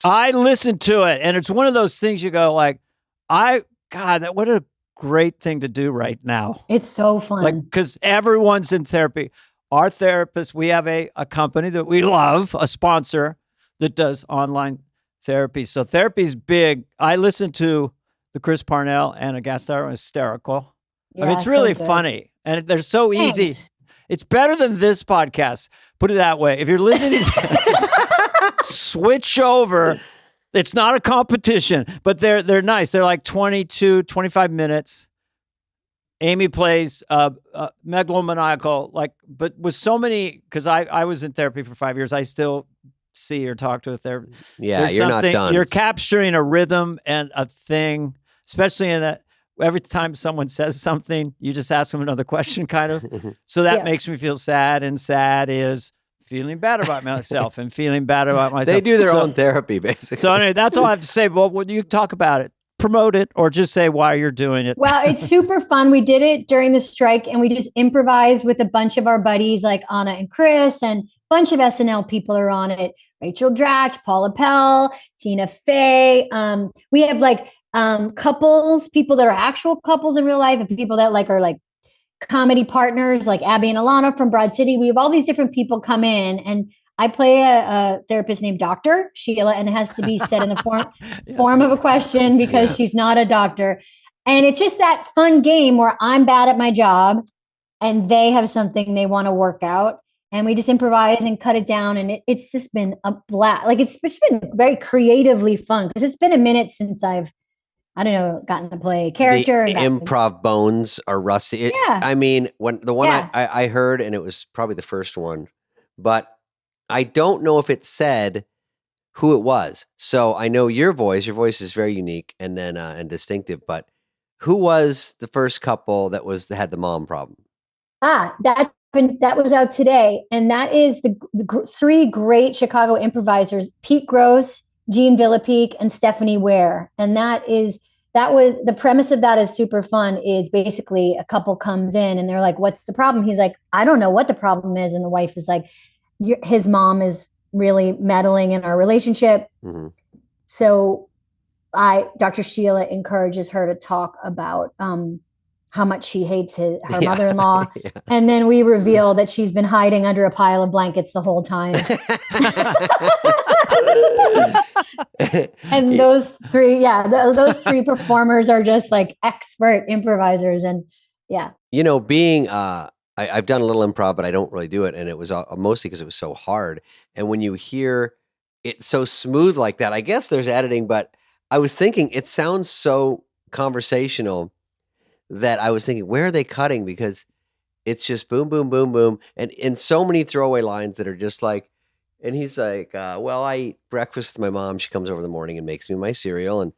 I listened to it, and it's one of those things you go like, what a great thing to do right now. It's so fun. Like, because everyone's in therapy. Our therapists, we have a company that we love, a sponsor that does online therapy. So therapy's big. I listened to the Chris Parnell and a Gasteyer, hysterical. Yeah, I mean, it's really so funny, and they're so Thanks. easy. It's better than this podcast. Put it that way. If you're listening to this, switch over. It's not a competition, but they're nice. They're like 22, 25 minutes. Amy plays megalomaniacal, but with so many, because I was in therapy for 5 years. I still see or talk to a therapist. Yeah, you're not done. You're capturing a rhythm and a thing, especially in that every time someone says something, you just ask them another question, kind of. So that makes me feel sad, and sad is feeling bad about myself and feeling bad about myself. They do their own therapy, basically. So anyway, that's all I have to say. Well, when you talk about it, promote it, or just say why you're doing it. Well, it's super fun. We did it during the strike, and we just improvised with a bunch of our buddies like Anna and Chris, and a bunch of SNL people are on it. Rachel Dratch, Paula Pell, Tina Fey. We have like couples, people that are actual couples in real life, and people that are like comedy partners, like Abby and Ilana from Broad City. We have all these different people come in, and I play a therapist named Dr. Sheila, and it has to be said in the form of a question because she's not a doctor. And it's just that fun game where I'm bad at my job and they have something they want to work out. And we just improvise and cut it down. And it's just been a blast. Like it's been very creatively fun because it's been a minute since I've gotten to play a character. The improv bones are rusty. I mean, I heard, and it was probably the first one, but I don't know if it said who it was. So I know your voice is very unique and then and distinctive, but who was the first couple that had the mom problem? That was out today. And that is the three great Chicago improvisers, Pete Gross, Jean Villepique, and Stephanie Ware. And that was the premise of that is super fun, is basically a couple comes in and they're like, what's the problem? He's like, I don't know what the problem is. And the wife is like, his mom is really meddling in our relationship. Mm-hmm. So Dr. Sheila encourages her to talk about how much she hates her mother-in-law. Yeah. And then we reveal that she's been hiding under a pile of blankets the whole time. And those three performers are just like expert improvisers. And being I've done a little improv, but I don't really do it. And it was mostly because it was so hard. And when you hear it so smooth like that, I guess there's editing, but I was thinking it sounds so conversational that I was thinking, where are they cutting? Because it's just boom, boom, boom, boom. And so many throwaway lines that are just like, and he's like, well, I eat breakfast with my mom. She comes over in the morning and makes me my cereal.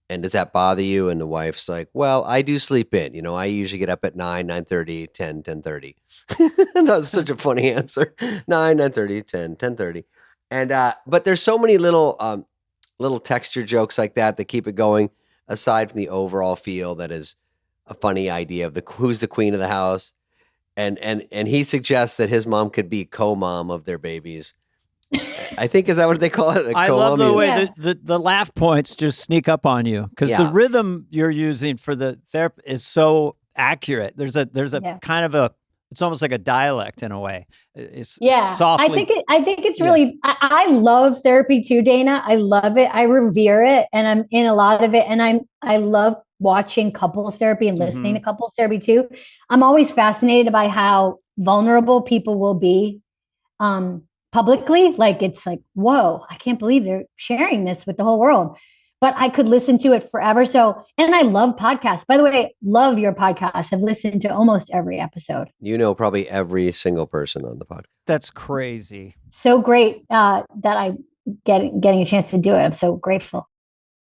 And does that bother you? And the wife's like, well, I do sleep in. I usually get up at 9, 9:30, 10, 10:30. That was such a funny answer. 9, 9:30, 10, 10:30. And but there's so many little texture jokes like that keep it going, aside from the overall feel that is a funny idea of who's the queen of the house. And he suggests that his mom could be co-mom of their babies. I think, is that what they call it? I love the way the laugh points just sneak up on you because the rhythm you're using for the therapy is so accurate. There's a kind of it's almost like a dialect in a way. It's softly. I think it's really. I love therapy too, Dana. I love it. I revere it, and I'm in a lot of it. And I love watching couples therapy and listening to couples therapy too. I'm always fascinated by how vulnerable people will be. Publicly, like it's like, whoa, I can't believe they're sharing this with the whole world. But I could listen to it forever. So, and I love podcasts. By the way, love your podcast. I've listened to almost every episode. Probably every single person on the podcast. That's crazy. So great that I'm getting a chance to do it. I'm so grateful.